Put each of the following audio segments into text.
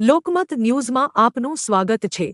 લોકમત ન્યૂઝમાં આપનું સ્વાગત છે।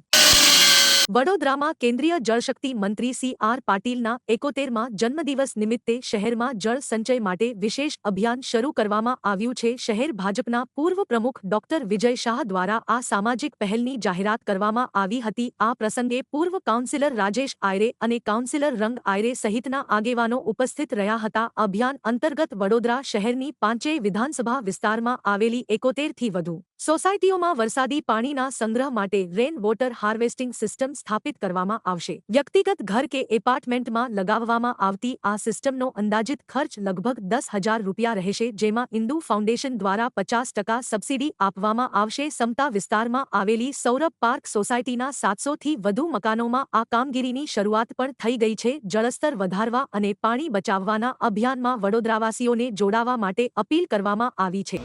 વડોદરામાં કેન્દ્રીય જળશક્તિ મંત્રી સી.આર. પાટીલના 71મા જન્મદિવસ નિમિત્તે શહેરમાં જળ સંચય માટે વિશેષ અભિયાન શરૂ કરવામાં આવ્યું છે। શહેર ભાજપના પૂર્વ પ્રમુખ ડોક્ટર વિજય શાહ દ્વારા આ સામાજિક પહેલની જાહેરાત કરવામાં આવી હતી। આ પ્રસંગે પૂર્વ કાઉન્સિલર રાજેશ આયરે અને કાઉન્સિલર રંગ આયરે સહિતના આગેવાનો ઉપસ્થિત રહ્યા હતા। અભિયાન અંતર્ગત વડોદરા શહેરની 5 વિધાનસભા વિસ્તારમાં આવેલી 71થી વધુ સોસાયટીઓમાં વરસાદી પાણીના સંગ્રહ માટે રેન વોટર હાર્વેસ્ટિંગ સિસ્ટમ સ્થાપિત કરવામાં આવશે। વ્યક્તિગત ઘર કે એપાર્ટમેન્ટમાં લગાવવામાં આવતી આ સિસ્ટમનો અંદાજિત ખર્ચ લગભગ 10,000 રૂપિયા રહેશે, જેમાં ઇન્દુ ફાઉન્ડેશન દ્વારા 50% સબસિડી આપવામાં આવશે। સમતા વિસ્તારમાં આવેલી સૌરભ પાર્ક સોસાયટીના 700થી વધુ મકાનોમાં આ કામગીરીની શરૂઆત પણ થઈ ગઈ છે। જળસ્તર વધારવા અને પાણી બચાવવાના અભિયાનમાં વડોદરાવાસીઓને જોડાવા માટે અપીલ કરવામાં આવી છે।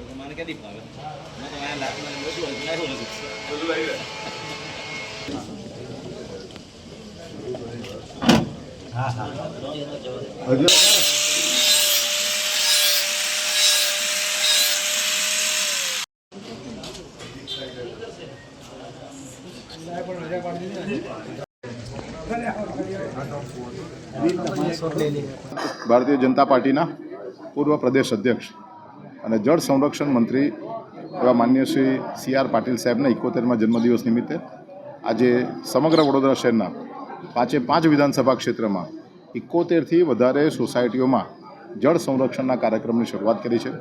ભારતીય જનતા પાર્ટીના પૂર્વ પ્રદેશ અધ્યક્ષ અને જળ સંરક્ષણ મંત્રી એવા માનનીય શ્રી સી.આર. પાટીલ સાહેબના 71મા જન્મદિવસ નિમિત્તે આજે સમગ્ર વડોદરા શહેરના 5 વિધાનસભા ક્ષેત્રમાં 71થી વધારે સોસાયટીઓમાં જળ સંરક્ષણના કાર્યક્રમની શરૂઆત કરી છે।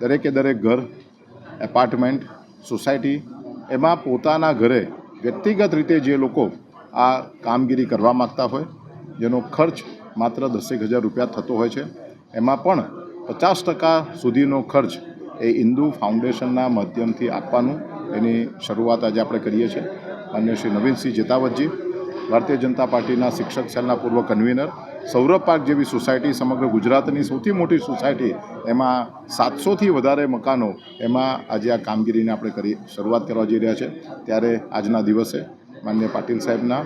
દરેકે દરેક ઘર, એપાર્ટમેન્ટ, સોસાયટી એમાં પોતાના ઘરે વ્યક્તિગત રીતે જે લોકો આ કામગીરી કરવા માગતા હોય, જેનો ખર્ચ માત્ર 10,000 રૂપિયા થતો હોય છે, એમાં પણ 50% સુધીનો ખર્ચ એ ઇન્દુ ફાઉન્ડેશનના માધ્યમથી આપવાનું એની શરૂઆત આજે આપણે કરીએ છીએ। માન્ય શ્રી નવીનસિંહ જેતાવતજી, ભારતીય જનતા પાર્ટીના શિક્ષક સેલના પૂર્વ કન્વીનર, સૌરભ પાર્ક જેવી સોસાયટી સમગ્ર ગુજરાતની સૌથી મોટી સોસાયટી, એમાં 700થી વધારે મકાનો, એમાં આજે આ કામગીરીને આપણે શરૂઆત કરવા જઈ રહ્યા છે। ત્યારે આજના દિવસે માનનીય પાટીલ સાહેબના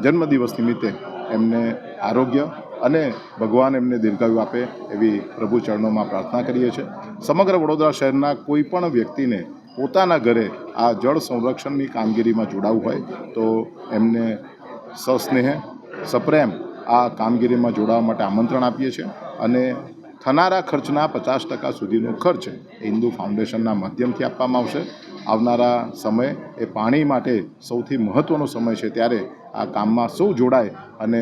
જન્મદિવસ નિમિત્તે એમને આરોગ્ય અને ભગવાન એમને દીર્ઘાયુ આપે એવી પ્રભુ ચરણોમાં પ્રાર્થના કરીએ છીએ। સમગ્ર વડોદરા શહેરના કોઈ પણ વ્યક્તિને પોતાના ઘરે આ જળ સંરક્ષણની કામગીરીમાં જોડાવવું હોય તો એમને સસ્નેહ સપ્રેમ આ કામગીરીમાં જોડાવા માટે આમંત્રણ આપીએ છીએ અને થનારા ખર્ચના 50% સુધીનો ખર્ચ ઇન્દુ ફાઉન્ડેશનના માધ્યમથી આપવામાં આવશે। આવનારા સમય એ પાણી માટે સૌથી મહત્ત્વનો સમય છે, ત્યારે આ કામમાં સૌ જોડાય અને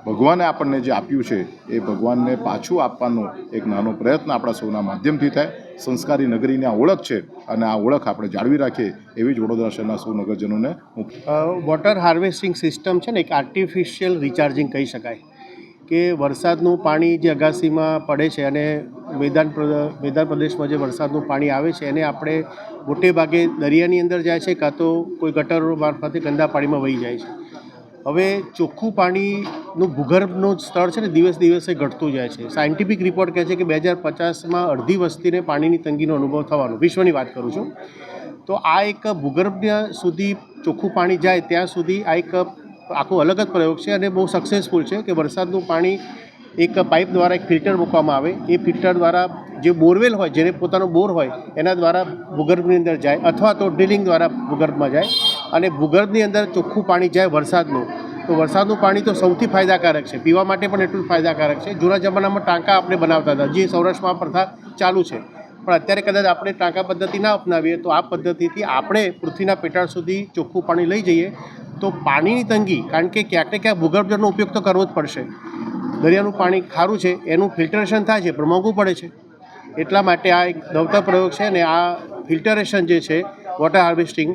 ભગવાને આપણને જે આપ્યું છે એ ભગવાનને પાછું આપવાનો એક નાનો પ્રયત્ન આપણા સૌના માધ્યમથી થાય। સંસ્કારી નગરીની આ ઓળખ છે અને આ ઓળખ આપણે જાળવી રાખીએ એવી જ વડોદરા શહેરના સૌ નગરજનોને વોટર હાર્વેસ્ટિંગ સિસ્ટમ છે ને, એક આર્ટિફિશિયલ રિચાર્જિંગ કહી શકાય કે વરસાદનું પાણી જે અગાસીમાં પડે છે અને મેદાન પ્રદેશમાં જે વરસાદનું પાણી આવે છે એને આપણે મોટે ભાગે દરિયાની અંદર જાય છે, કાં તો કોઈ ગટરો મારફતે ગંદા પાણીમાં વહી જાય છે। હવે ચોખ્ખું પાણીનું ભૂગર્ભનું સ્તર છે ને દિવસે ઘટતું જાય છે। સાયન્ટિફિક રિપોર્ટ કહે છે કે 2050માં અડધી વસ્તીને પાણીની તંગીનો અનુભવ થવાનો, વિશ્વની વાત કરું છું। તો આ એક ભૂગર્ભ સુધી ચોખ્ખું પાણી જાય ત્યાં સુધી આ એક આખો અલગ જ પ્રયોગ છે અને બહુ સક્સેસફુલ છે કે વરસાદનું પાણી એક પાઇપ દ્વારા એક ફિલ્ટર મૂકવામાં આવે, એ ફિલ્ટર દ્વારા જે બોરવેલ હોય, જેને પોતાનો બોર હોય એના દ્વારા ભૂગર્ભની અંદર જાય, અથવા તો ડ્રિલિંગ દ્વારા ભૂગર્ભમાં જાય અને ભૂગર્ભની અંદર ચોખ્ખું પાણી જાય વરસાદનું। તો વરસાદનું પાણી તો સૌથી ફાયદાકારક છે, પીવા માટે પણ એટલું જ ફાયદાકારક છે। જૂના જમાનામાં ટાંકા આપણે બનાવતા હતા, જે સૌરાષ્ટ્રમાં પ્રથા ચાલુ છે, પણ અત્યારે કદાચ આપણે ટાંકા પદ્ધતિ ના અપનાવીએ તો આ પદ્ધતિથી આપણે પૃથ્વીના પેટાળ સુધી ચોખ્ખું પાણી લઈ જઈએ તો પાણીની તંગી, કારણ કે ક્યાંક ને ક્યાંક ભૂગર્ભ જળનો ઉપયોગ તો કરવો જ પડશે। દરિયાનું પાણી ખારું છે, એનું ફિલ્ટરેશન થાય છે પણ મોંઘું પડે છે, એટલા માટે આ એક નવતર પ્રયોગ છે અને આ ફિલ્ટરેશન જે છે વોટર હાર્વેસ્ટિંગ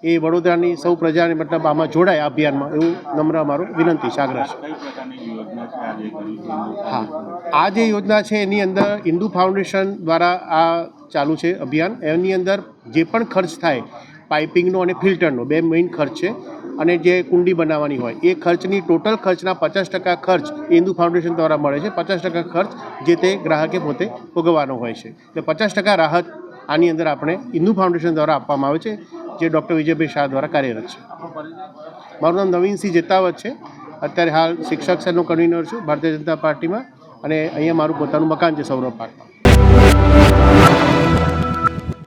એ વડોદરાની સૌ પ્રજાને મતલબ આમાં જોડાય આ અભિયાનમાં, એવું નમ્ર અમારું વિનંતી છે, આગ્રહ છે। હા, આ જે યોજના છે એની અંદર ઇન્દુ ફાઉન્ડેશન દ્વારા આ ચાલુ છે અભિયાન। એની અંદર જે પણ ખર્ચ થાય પાઇપિંગનો અને ફિલ્ટરનો, 2 મેઇન ખર્ચ છે, અને જે કુંડી બનાવવાની હોય એ ખર્ચની ટોટલ ખર્ચના 50% ખર્ચ ઇન્દુ ફાઉન્ડેશન દ્વારા મળે છે। 50% ખર્ચ જે તે ગ્રાહકે પોતે ભોગવવાનો હોય છે, એટલે 50% રાહત આની અંદર આપણે ઇન્દુ ફાઉન્ડેશન દ્વારા આપવામાં આવે છે, જે ડૉક્ટર વિજયભાઈ શાહ દ્વારા કાર્યરત છે। મારું નામ નવીનસિંહ જેતાવત છે, અત્યારે હાલ શિક્ષક સેલનો કન્વીનર છું ભારતીય જનતા પાર્ટીમાં, અને અહીંયા મારું પોતાનું મકાન છે સૌરભ પાર્કમાં।